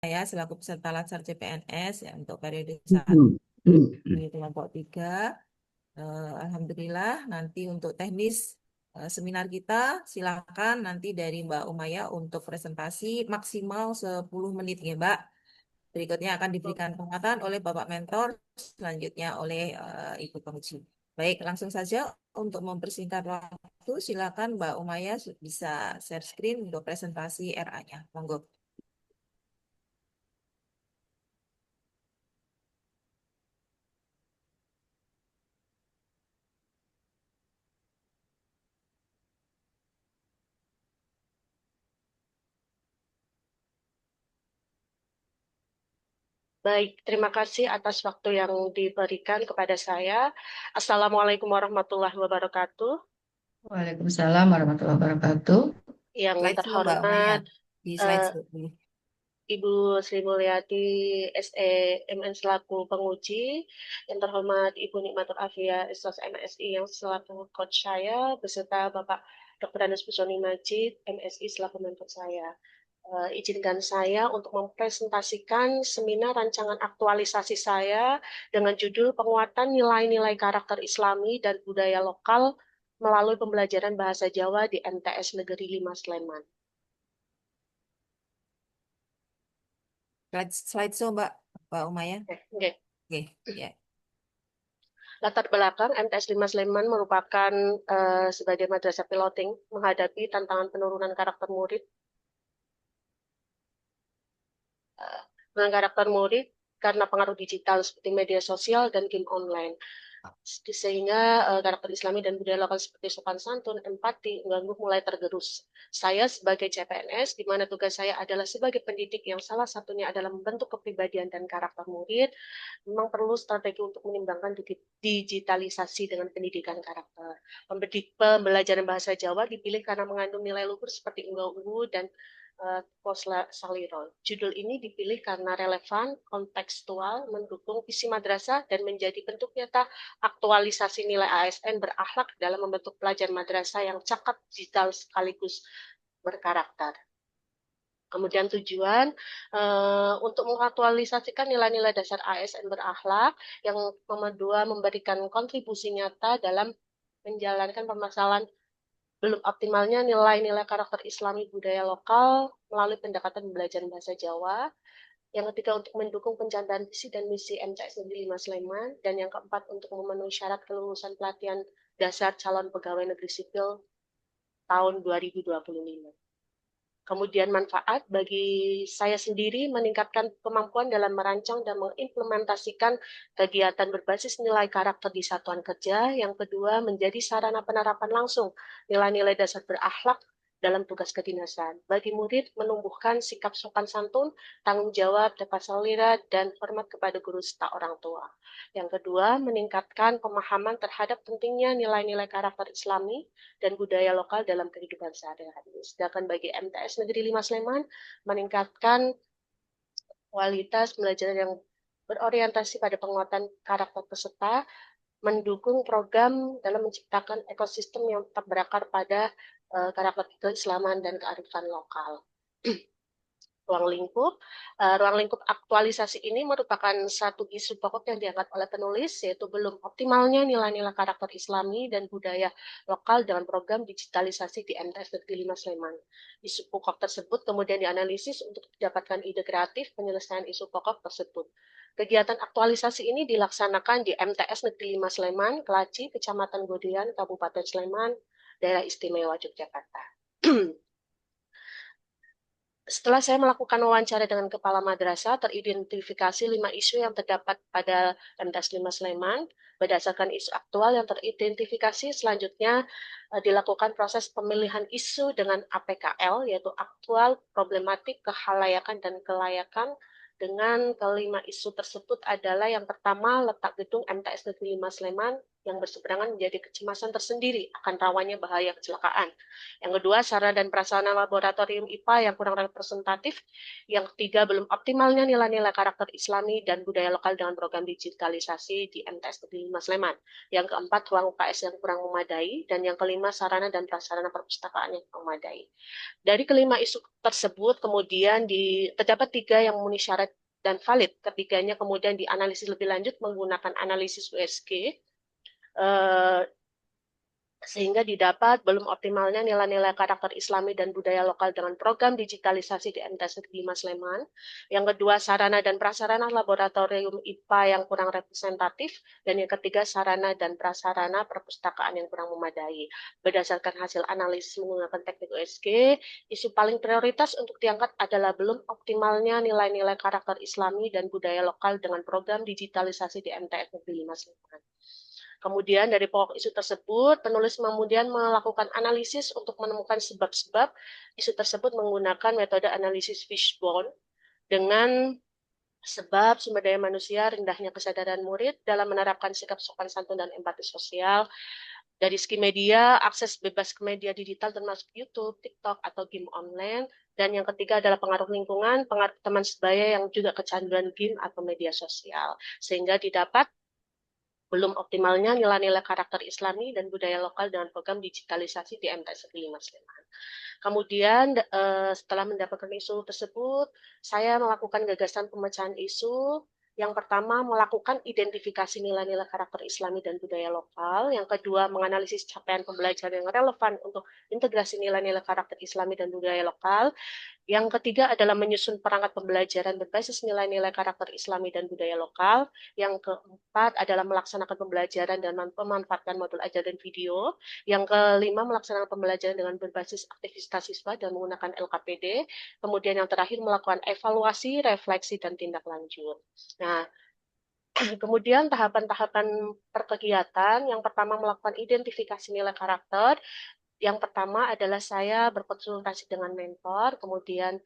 saya selaku peserta Latsar CPNS ya untuk periode saat Hmm. ini kelompok 3. Alhamdulillah nanti untuk teknis seminar kita silakan nanti dari Mbak Umaya untuk presentasi maksimal 10 menit ya Mbak. Berikutnya akan diberikan penguatan oleh Bapak Mentor, selanjutnya oleh Ibu Penguji. Baik, langsung saja untuk mempersingkat waktu, silakan Mbak Umaya bisa share screen untuk presentasi RA-nya. Monggo. Baik, terima kasih atas waktu yang diberikan kepada saya. Assalamualaikum warahmatullahi wabarakatuh. Waalaikumsalam warahmatullahi wabarakatuh. Yang Slide dulu Mbak Umaya. terhormat Di slide eh, dulu. Ibu Sri Mulyati SE MN selaku penguji, yang terhormat Ibu Nikmatul Afia SOS MSI yang selaku coach saya, beserta Bapak Dr. Danes Pusoni Majid MSI selaku mentor saya. Izinkan saya untuk mempresentasikan seminar rancangan aktualisasi saya dengan judul Penguatan Nilai-Nilai Karakter Islami dan Budaya Lokal melalui pembelajaran Bahasa Jawa di MTS Negeri 5 Sleman. Slide show Mbak Umaya. Oke. Oke, ya. Latar belakang MTS 5 Sleman merupakan sebagai madrasah piloting menghadapi tantangan penurunan karakter murid, dengan karakter murid karena pengaruh digital seperti media sosial dan game online. Sehingga karakter Islami dan budaya lokal seperti sopan santun, empati, mengganggu mulai tergerus. Saya sebagai CPNS, di mana tugas saya adalah sebagai pendidik yang salah satunya adalah membentuk kepribadian dan karakter murid, memang perlu strategi untuk menimbangkan digitalisasi dengan pendidikan karakter. Pembelajaran bahasa Jawa dipilih karena mengandung nilai luhur seperti unggu-unggu dan Posla Salirol. Judul ini dipilih karena relevan, kontekstual, mendukung visi madrasah, dan menjadi bentuk nyata aktualisasi nilai ASN berakhlak dalam membentuk pelajar madrasah yang cakap digital sekaligus berkarakter. Kemudian tujuan untuk mengaktualisasikan nilai-nilai dasar ASN berakhlak yang kedua memberikan kontribusi nyata dalam menjalankan permasalahan belum optimalnya nilai-nilai karakter Islami budaya lokal melalui pendekatan pembelajaran bahasa Jawa. Yang ketiga untuk mendukung pencapaian visi dan misi MTS Negeri 5 Sleman. Dan yang keempat untuk memenuhi syarat kelulusan pelatihan dasar calon pegawai negeri sipil tahun 2025. Kemudian manfaat bagi saya sendiri meningkatkan kemampuan dalam merancang dan mengimplementasikan kegiatan berbasis nilai karakter di satuan kerja. Yang kedua, menjadi sarana penerapan langsung nilai-nilai dasar berakhlak dalam tugas kedinasan. Bagi murid, menumbuhkan sikap sopan santun, tanggung jawab, dapat selera, dan hormat kepada guru serta orang tua. Yang kedua, meningkatkan pemahaman terhadap pentingnya nilai-nilai karakter Islami dan budaya lokal dalam kehidupan sehari-hari. Sedangkan bagi MTS Negeri 5 Sleman, meningkatkan kualitas pembelajaran yang berorientasi pada penguatan karakter peserta, mendukung program dalam menciptakan ekosistem yang tetap berakar pada karakter keislaman dan kearifan lokal. Ruang lingkup aktualisasi ini merupakan satu isu pokok yang diangkat oleh penulis, yaitu belum optimalnya nilai-nilai karakter Islami dan budaya lokal dengan program digitalisasi di MTS Negeri 5 Sleman. Isu pokok tersebut kemudian dianalisis untuk mendapatkan ide kreatif penyelesaian isu pokok tersebut. Kegiatan aktualisasi ini dilaksanakan di MTS Negeri 5 Sleman, Kelaci, Kecamatan Godian, Kabupaten Sleman, Daerah Istimewa Yogyakarta. Setelah saya melakukan wawancara dengan Kepala Madrasah, teridentifikasi 5 isu yang terdapat pada MTS 5 Sleman. Berdasarkan isu aktual yang teridentifikasi, selanjutnya dilakukan proses pemilihan isu dengan APKL, yaitu aktual, problematik, kehalayakan, dan kelayakan. Dengan kelima isu tersebut adalah yang pertama, letak gedung MTS Negeri 5 Sleman, yang berseberangan menjadi kecemasan tersendiri akan rawannya bahaya kecelakaan. Yang kedua, sarana dan prasarana laboratorium IPA yang kurang representatif. Yang ketiga, belum optimalnya nilai-nilai karakter Islami dan budaya lokal dengan program digitalisasi di MTS Negeri 5 Sleman. Yang keempat, ruang UKS yang kurang memadai. Dan yang kelima, sarana dan prasarana perpustakaan yang kurang memadai. Dari kelima isu tersebut, kemudian terdapat tiga yang memenuhi syarat dan valid. Ketiganya kemudian dianalisis lebih lanjut menggunakan analisis USG, sehingga didapat belum optimalnya nilai-nilai karakter Islami dan budaya lokal dengan program digitalisasi di MTS Negeri 5 Sleman. Yang kedua, sarana dan prasarana laboratorium IPA yang kurang representatif. Dan yang ketiga, sarana dan prasarana perpustakaan yang kurang memadai. Berdasarkan hasil analisis menggunakan teknik USG, isu paling prioritas untuk diangkat adalah belum optimalnya nilai-nilai karakter Islami dan budaya lokal dengan program digitalisasi di MTS Negeri 5 Sleman. Kemudian dari pokok isu tersebut, penulis kemudian melakukan analisis untuk menemukan sebab-sebab isu tersebut menggunakan metode analisis fishbone dengan sebab sumber daya manusia, rendahnya kesadaran murid dalam menerapkan sikap sopan santun dan empati sosial. Dari segi media, akses bebas ke media digital termasuk YouTube, TikTok, atau game online. Dan yang ketiga adalah pengaruh lingkungan, pengaruh teman sebaya yang juga kecanduan game atau media sosial. Sehingga didapat belum optimalnya nilai-nilai karakter Islami dan budaya lokal dengan program digitalisasi di MTS 5 Sleman. Kemudian setelah mendapatkan isu tersebut, saya melakukan gagasan pemecahan isu. Yang pertama, melakukan identifikasi nilai-nilai karakter Islami dan budaya lokal. Yang kedua, menganalisis capaian pembelajaran yang relevan untuk integrasi nilai-nilai karakter Islami dan budaya lokal. Yang ketiga adalah menyusun perangkat pembelajaran berbasis nilai-nilai karakter Islami dan budaya lokal. Yang keempat adalah melaksanakan pembelajaran dan memanfaatkan modul ajar dan video. Yang kelima, melaksanakan pembelajaran dengan berbasis aktivitas siswa dan menggunakan LKPD. Kemudian yang terakhir, melakukan evaluasi, refleksi, dan tindak lanjut. Nah, kemudian tahapan-tahapan perkegiatan, yang pertama melakukan identifikasi nilai karakter. Yang pertama adalah saya berkonsultasi dengan mentor, kemudian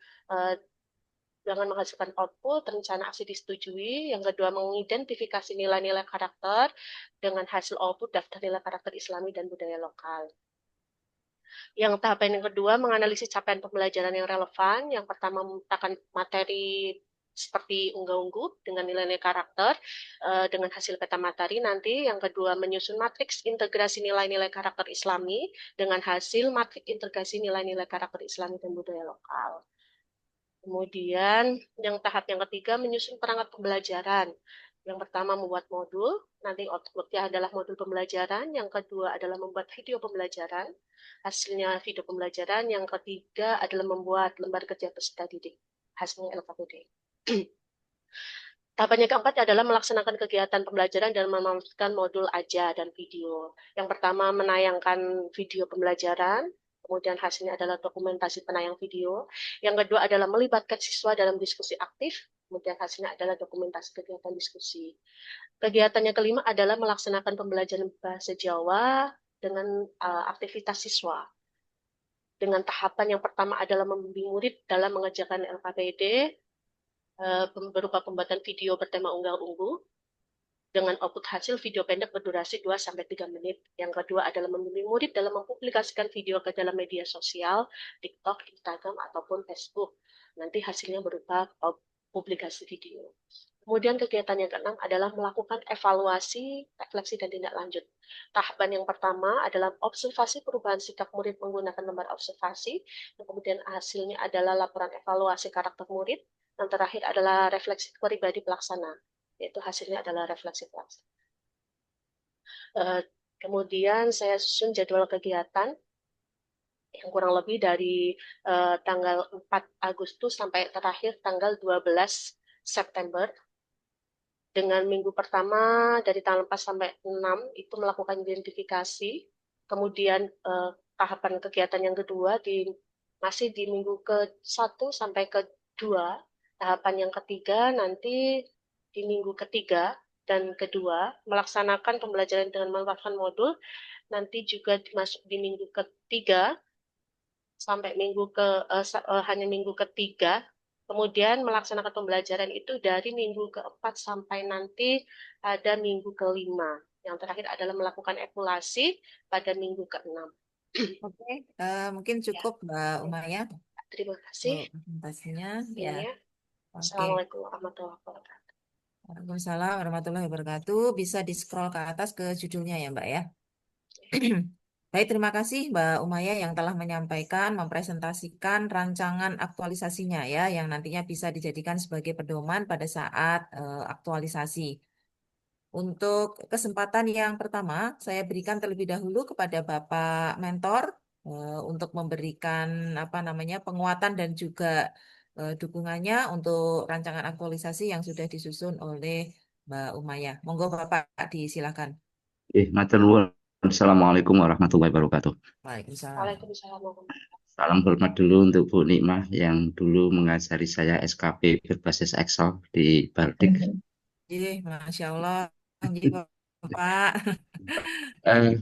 dengan menghasilkan output, rencana aksi disetujui. Yang kedua, mengidentifikasi nilai-nilai karakter dengan hasil output daftar nilai karakter Islami dan budaya lokal. Yang tahapan yang kedua, menganalisis capaian pembelajaran yang relevan. Yang pertama, memetakan materi seperti unggah-ungguh dengan nilai-nilai karakter dengan hasil peta materi nanti. Yang kedua, menyusun matriks integrasi nilai-nilai karakter Islami dengan hasil matriks integrasi nilai-nilai karakter Islami dan budaya lokal. Kemudian tahap yang ketiga, menyusun perangkat pembelajaran. Yang pertama, membuat modul. Nanti outputnya adalah modul pembelajaran. Yang kedua adalah membuat video pembelajaran. Hasilnya video pembelajaran. Yang ketiga adalah membuat lembar kerja peserta didik. Hasilnya LKPD. Tahapan yang keempat adalah melaksanakan kegiatan pembelajaran dan memanfaatkan modul ajar dan video. Yang pertama, menayangkan video pembelajaran. Kemudian hasilnya adalah dokumentasi penayang video. Yang kedua adalah melibatkan siswa dalam diskusi aktif. Kemudian hasilnya adalah dokumentasi kegiatan diskusi. Kegiatan yang kelima adalah melaksanakan pembelajaran bahasa Jawa dengan aktivitas siswa. Dengan tahapan yang pertama adalah membimbing murid dalam mengerjakan LKPD berupa pembuatan video bertema unggah-ungguh dengan output hasil video pendek berdurasi 2-3 menit. Yang kedua adalah membimbing murid dalam mempublikasikan video ke dalam media sosial, TikTok, Instagram, ataupun Facebook. Nanti hasilnya berupa publikasi video. Kemudian kegiatan yang keenam adalah melakukan evaluasi, refleksi, dan tindak lanjut. Tahapan yang pertama adalah observasi perubahan sikap murid menggunakan lembar observasi. Dan kemudian hasilnya adalah laporan evaluasi karakter murid. Yang terakhir adalah refleksi pribadi pelaksana, yaitu hasilnya adalah refleksi pelaksana. Kemudian saya susun jadwal kegiatan yang kurang lebih dari tanggal 4 Agustus sampai terakhir tanggal 12 September. Dengan minggu pertama dari tanggal 4 sampai 6 itu melakukan identifikasi. Kemudian tahapan kegiatan yang kedua masih di minggu ke-1 sampai ke-2. Tahapan yang ketiga nanti di minggu ketiga dan kedua melaksanakan pembelajaran dengan memanfaatkan modul. Nanti juga dimasuk di minggu ketiga sampai hanya minggu ketiga. Kemudian melaksanakan pembelajaran itu dari minggu ke-4 sampai nanti ada minggu ke-5. Yang terakhir adalah melakukan evaluasi pada minggu ke-6. Oke, mungkin Ya, cukup Mbak Umaya terima kasih. untuk presentasinya. Ya, Ya. oke. Assalamualaikum warahmatullahi wabarakatuh. Waalaikumsalam warahmatullahi wabarakatuh. Bisa di-scroll ke atas ke judulnya ya, Mbak ya. Baik, terima kasih Mbak Umaya yang telah menyampaikan, mempresentasikan rancangan aktualisasinya ya, yang nantinya bisa dijadikan sebagai pedoman pada saat aktualisasi. Untuk kesempatan yang pertama, saya berikan terlebih dahulu kepada Bapak Mentor untuk memberikan apa namanya penguatan dan juga dukungannya untuk rancangan aktualisasi yang sudah disusun oleh Mbak Umaya. Monggo Bapak disilakan. Matur nuwun. Assalamualaikum warahmatullahi wabarakatuh. Waalaikumsalam. Waalaikumsalam warahmatullahi Salam hormat dulu untuk Bu Nikmah yang dulu mengajari saya SKP berbasis Excel di Baltic. Jadi, Masya Allah. Jadi, Bapak. Eh,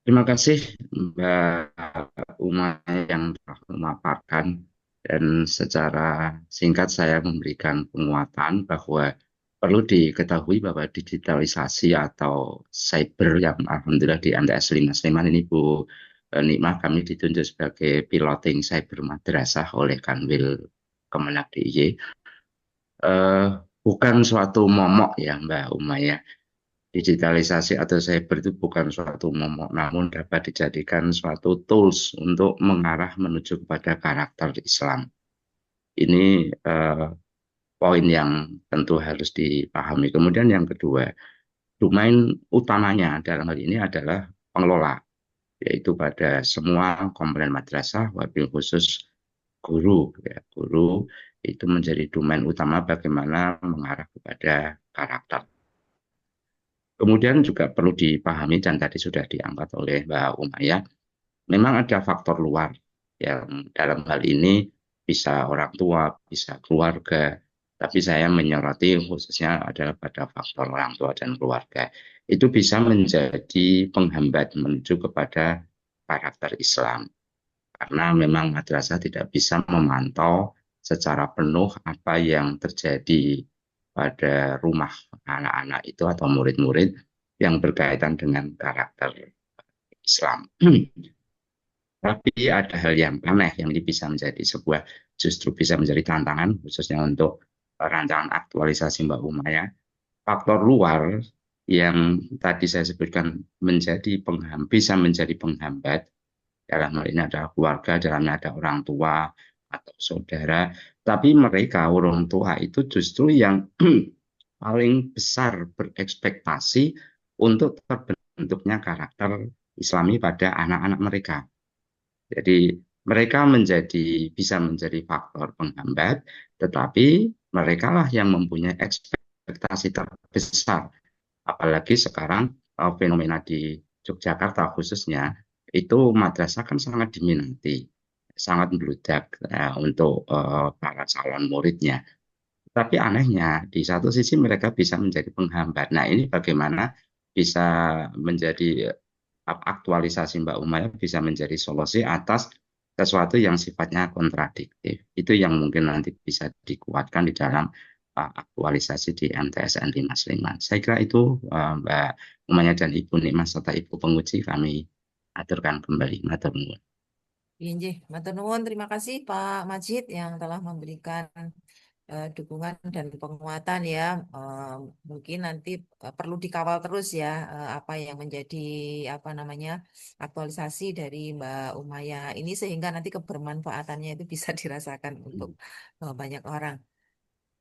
Terima kasih Mbak Uma yang telah memaparkan dan secara singkat saya memberikan penguatan bahwa perlu diketahui bahwa digitalisasi atau cyber yang alhamdulillah di MTS 5 ini Bu Nikmah kami ditunjuk sebagai piloting cyber madrasah oleh Kanwil Kemenak DIY. Eh, Bukan suatu momok ya Mbak Uma ya. Digitalisasi atau cyber itu bukan suatu momok, namun dapat dijadikan suatu tools untuk mengarah menuju kepada karakter Islam. Ini poin yang tentu harus dipahami. Kemudian yang kedua, domain utamanya dalam hal ini adalah pengelola, yaitu pada semua komponen madrasah, wabil khusus guru. Ya, guru itu menjadi domain utama bagaimana mengarah kepada karakter. Kemudian juga perlu dipahami dan tadi sudah diangkat oleh Mbak Umaya, memang ada faktor luar yang dalam hal ini bisa orang tua, bisa keluarga, tapi saya menyoroti khususnya adalah pada faktor orang tua dan keluarga. Itu bisa menjadi penghambat menuju kepada karakter Islam. Karena memang madrasah tidak bisa memantau secara penuh apa yang terjadi pada rumah anak-anak itu atau murid-murid yang berkaitan dengan karakter Islam. Tapi ada hal yang aneh yang bisa menjadi sebuah, justru bisa menjadi tantangan khususnya untuk rancangan aktualisasi Mbak Umaya. Faktor luar yang tadi saya sebutkan bisa menjadi penghambat dalam hal ini adalah keluarga, dalamnya ada orang tua atau saudara, tapi mereka orang tua itu justru yang paling besar berekspektasi untuk terbentuknya karakter Islami pada anak-anak mereka. Jadi mereka bisa menjadi faktor penghambat, tetapi mereka lah yang mempunyai ekspektasi terbesar. Apalagi sekarang fenomena di Yogyakarta khususnya, itu madrasah kan sangat diminati, sangat membludak untuk para calon muridnya. Tapi anehnya, di satu sisi mereka bisa menjadi penghambat. Nah, ini bagaimana bisa menjadi aktualisasi Mbak Umaya bisa menjadi solusi atas sesuatu yang sifatnya kontradiktif. Itu yang mungkin nanti bisa dikuatkan di dalam aktualisasi di MTSN 5 Sleman. Saya kira itu Mbak Umaya dan Ibu Nikmas serta Ibu penguji kami aturkan kembali. Matur nuwun. Injih, matur nuwun. Terima kasih Pak Majid yang telah memberikan dukungan dan penguatan ya. Mungkin nanti perlu dikawal terus ya apa yang menjadi apa namanya aktualisasi dari Mbak Umaya ini sehingga nanti kebermanfaatannya itu bisa dirasakan untuk banyak orang.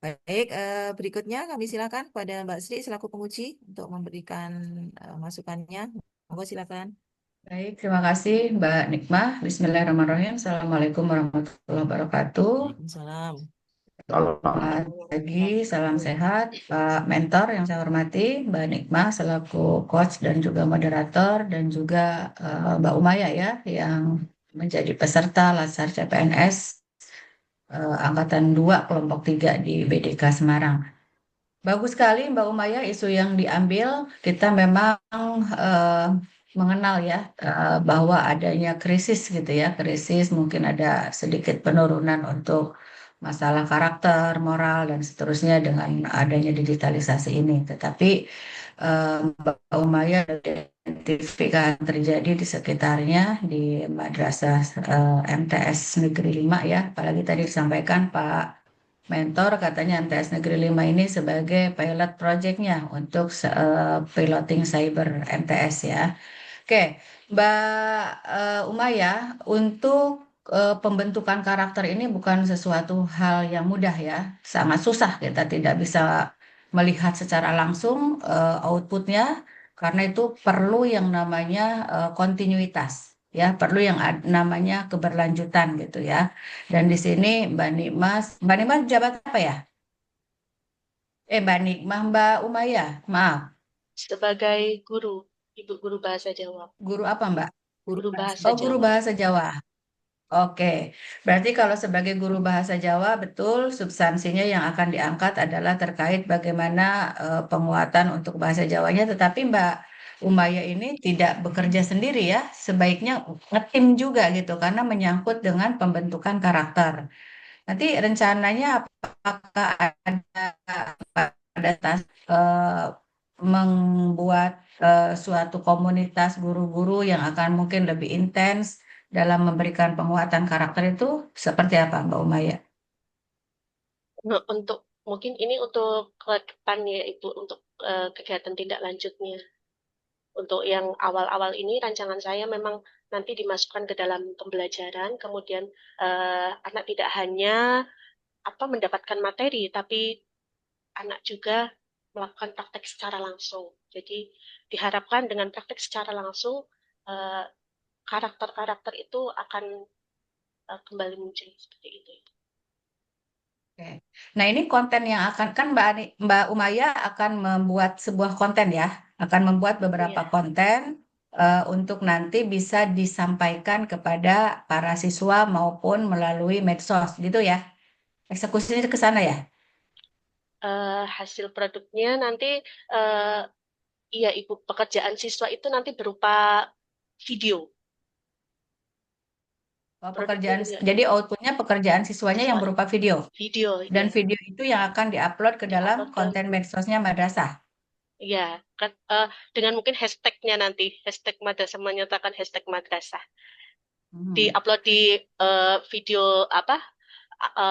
Baik, berikutnya kami silakan pada Mbak Sri selaku penguji untuk memberikan masukannya. Monggo silakan. Baik, terima kasih Mbak Nikmah. Bismillahirrahmanirrahim. Assalamualaikum warahmatullahi wabarakatuh. Waalaikumsalam. Selamat pagi, salam sehat, Pak Mentor yang saya hormati, Mbak Nikmah selaku coach dan juga moderator, dan juga Mbak Umaya ya yang menjadi peserta Latsar CPNS Angkatan 2 Kelompok 3 di BDK Semarang. Bagus sekali Mbak Umaya isu yang diambil. Kita memang eh, mengenal ya bahwa adanya krisis gitu ya, krisis mungkin ada sedikit penurunan untuk masalah karakter, moral, dan seterusnya dengan adanya digitalisasi ini. Tetapi Mbak Umaya identifikasi terjadi di sekitarnya di Madrasah MTS Negeri 5 ya. Apalagi tadi disampaikan Pak Mentor katanya MTS Negeri 5 ini sebagai pilot projectnya untuk piloting cyber MTS ya. Oke, Mbak Umaya, untuk pembentukan karakter ini bukan sesuatu hal yang mudah ya, sangat susah kita tidak bisa melihat secara langsung outputnya karena itu perlu yang namanya kontinuitas ya, perlu yang namanya keberlanjutan gitu ya. Dan di sini Mbak Nikmas jabat apa ya? Mbak Nikmah, Mbak Umaya, maaf, Sebagai guru, ibu guru bahasa Jawa, guru apa Mbak? Guru guru bahasa bahasa Oh, guru Jawa. bahasa Jawa. Oke, berarti kalau sebagai guru bahasa Jawa, betul substansinya yang akan diangkat adalah terkait bagaimana penguatan untuk bahasa Jawanya. Tetapi Mbak Umaya ini tidak bekerja sendiri ya, sebaiknya ngetim juga gitu, karena menyangkut dengan pembentukan karakter. Nanti rencananya apakah ada membuat suatu komunitas guru-guru yang akan mungkin lebih intens dalam memberikan penguatan karakter itu seperti apa Mbak Umaya? Nah, untuk mungkin ini untuk ke depannya Ibu, untuk kegiatan tindak lanjutnya. Untuk yang awal-awal ini rancangan saya memang nanti dimasukkan ke dalam pembelajaran, kemudian anak tidak hanya mendapatkan materi, tapi anak juga melakukan praktek secara langsung. Jadi diharapkan dengan praktek secara langsung eh, karakter-karakter itu akan kembali muncul seperti itu. Oke. Nah, ini konten yang akan kan Mbak Umaya akan membuat sebuah konten ya, akan membuat beberapa Iya. konten untuk nanti bisa disampaikan kepada para siswa maupun melalui medsos gitu ya. Eksekusinya ke sana ya. Hasil produknya nanti eh, iya Ibu, pekerjaan siswa itu nanti berupa video. Oh, Produknya pekerjaan, juga jadi outputnya pekerjaan siswanya yang siswa berupa video. video Dan ya, video itu yang akan diupload ke dalam diupload ke konten medsosnya madrasah. ya kan, dengan mungkin hashtagnya nanti hashtag madrasah, menyertakan hashtag madrasah, Hmm. diupload di video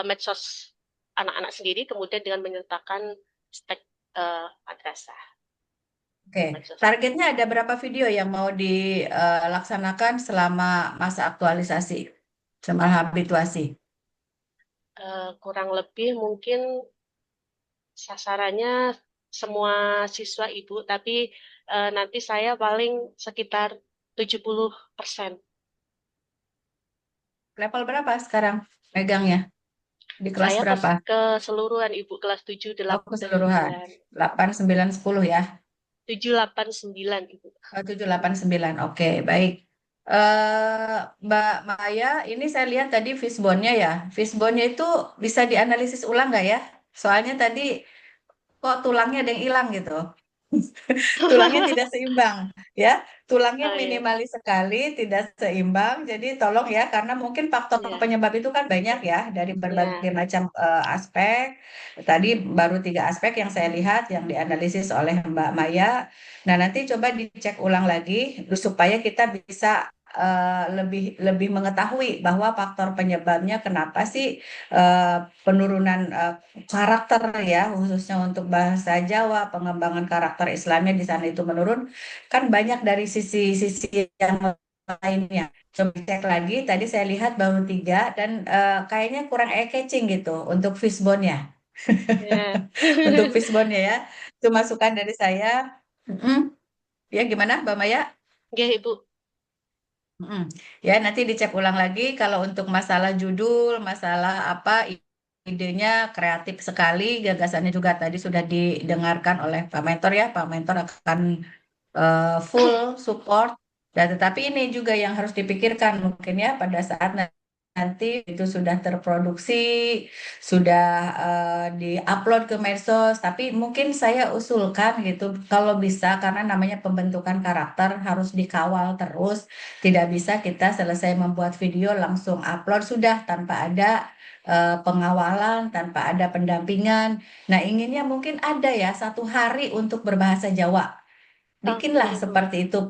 medsos anak-anak sendiri, kemudian dengan menyertakan hashtag madrasah Oke, medsos. targetnya ada berapa video yang mau dilaksanakan selama masa aktualisasi, selama habituasi? Kurang lebih mungkin sasarannya semua siswa Ibu, tapi nanti saya paling sekitar 70%. Level berapa sekarang megangnya? Di kelas Saya berapa? keseluruhan Ibu, kelas 7, Oh, 8, dan keseluruhan. 9. 8, 9, 10 ya. 7, 8, 9 Ibu. Oh, 7, 8, 9. Oke, baik. Mbak Maya, ini saya lihat tadi fishbone-nya ya. Fishbone-nya itu bisa dianalisis ulang nggak ya? Soalnya tadi kok tulangnya ada yang hilang gitu. Tulangnya tidak seimbang, ya. Tulangnya Oh ya, minimalis sekali, tidak seimbang. Jadi tolong ya, karena mungkin faktor ya, penyebab itu kan banyak ya dari ya. berbagai macam aspek. Tadi baru 3 aspek yang saya lihat yang dianalisis oleh Mbak Maya. Nah, nanti coba dicek ulang lagi supaya kita bisa lebih lebih mengetahui bahwa faktor penyebabnya kenapa sih penurunan karakter ya, khususnya untuk bahasa Jawa, pengembangan karakter Islamnya di sana itu menurun, kan banyak dari sisi-sisi yang lainnya. Coba cek lagi, tadi saya lihat baru 3 dan kayaknya kurang eye-catching gitu untuk fishbone-nya. Ya. Untuk fishbone-nya ya, itu masukan dari saya. Mm-mm. Ya gimana, Mbak Maya? Ya, Ibu. Mm-mm. Ya, nanti dicek ulang lagi kalau untuk masalah judul, masalah apa idenya kreatif sekali, gagasannya juga tadi sudah didengarkan oleh Pak Mentor ya. Pak Mentor akan full support dan tetapi ini juga yang harus dipikirkan mungkin ya pada saat nanti itu sudah terproduksi, sudah di-upload ke medsos, tapi mungkin saya usulkan gitu, kalau bisa, karena namanya pembentukan karakter harus dikawal terus, tidak bisa kita selesai membuat video langsung upload sudah tanpa ada pengawalan, tanpa ada pendampingan. Nah, inginnya mungkin ada ya 1 hari untuk berbahasa Jawa. Bikinlah Oke, Bu. seperti itu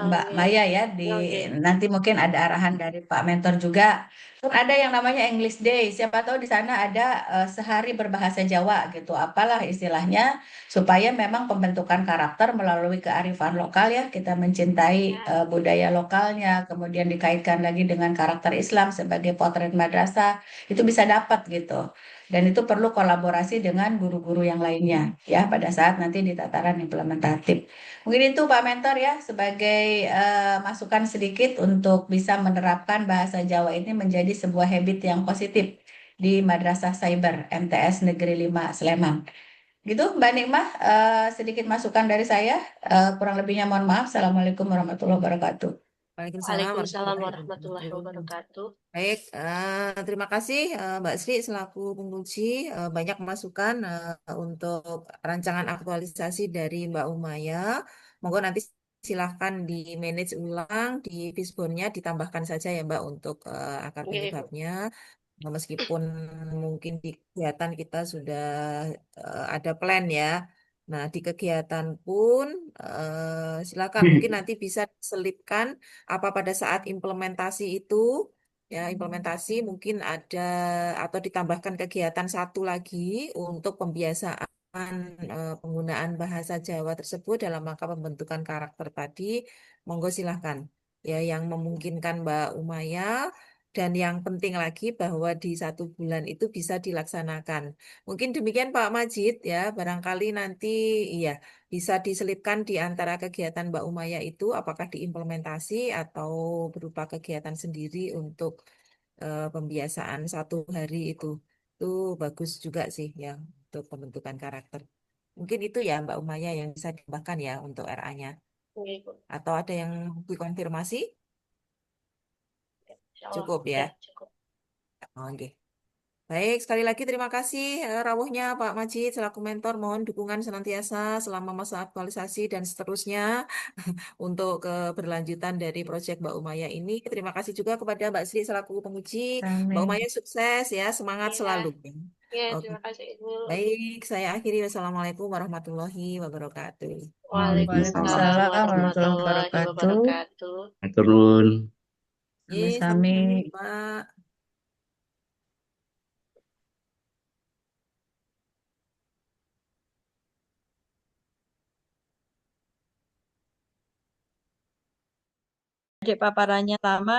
Mbak Oke. Maya ya, Oke. nanti mungkin ada arahan dari Pak Mentor juga. Kan ada yang namanya English Day. Siapa tahu di sana ada sehari berbahasa Jawa gitu. Apalah istilahnya supaya memang pembentukan karakter melalui kearifan lokal ya, kita mencintai budaya lokalnya, kemudian dikaitkan lagi dengan karakter Islam sebagai potret madrasah, itu bisa dapat gitu. Dan itu perlu kolaborasi dengan guru-guru yang lainnya ya pada saat nanti di tataran implementatif. Mungkin itu Pak Mentor ya sebagai masukan sedikit untuk bisa menerapkan bahasa Jawa ini menjadi sebuah habit yang positif di Madrasah Cyber MTS Negeri 5 Sleman. Gitu Mbak Nikmah, sedikit masukan dari saya. Kurang lebihnya mohon maaf. Assalamualaikum warahmatullahi wabarakatuh. Waalaikumsalam Waalaikumsalam warahmatullahi warahmatullahi wabarakatuh. wabarakatuh. Baik, terima kasih Mbak Sri selaku penguji banyak masukan untuk rancangan aktualisasi dari Mbak Umaya. Monggo nanti silahkan di manage ulang di Fishbone-nya ditambahkan saja ya Mbak untuk akar Oke, Ibu. penyebabnya. Nah, meskipun mungkin di kegiatan kita sudah ada plan ya. Nah, di kegiatan pun silakan mungkin nanti bisa selipkan apa pada saat implementasi itu ya implementasi mungkin ada atau ditambahkan kegiatan satu lagi untuk pembiasaan penggunaan bahasa Jawa tersebut dalam rangka pembentukan karakter tadi. Monggo silahkan ya yang memungkinkan Mbak Umaya dan yang penting lagi bahwa di 1 bulan itu bisa dilaksanakan. Mungkin demikian Pak Majid ya, barangkali nanti iya bisa diselipkan di antara kegiatan Mbak Umaya itu apakah diimplementasi atau berupa kegiatan sendiri untuk pembiasaan 1 hari itu. Itu bagus juga sih ya untuk pembentukan karakter. Mungkin itu ya Mbak Umaya yang bisa ditambahkan ya untuk RA-nya. Oke, Ibu. Atau ada yang dikonfirmasi? Insya Allah. Cukup Ya, ya. cukup. Oke. Baik, sekali lagi terima kasih rawuhnya Pak Majid selaku mentor. Mohon dukungan senantiasa selama masa aktualisasi dan seterusnya untuk keberlanjutan dari proyek Mbak Umaya ini. Terima kasih juga kepada Mbak Sri selaku penguji. Mbak Amin. Umaya sukses ya, semangat Ya, selalu. ya, Oke, terima kasih, Ibu. baik, saya akhiri. Wassalamualaikum warahmatullahi wabarakatuh. Waalaikumsalam Waalaikumsalam warahmatullahi warahmatullahi wabarakatuh. wabarakatuh. Turun. Yes, Sami-sami. sama-sama, Pak. Adik paparannya lama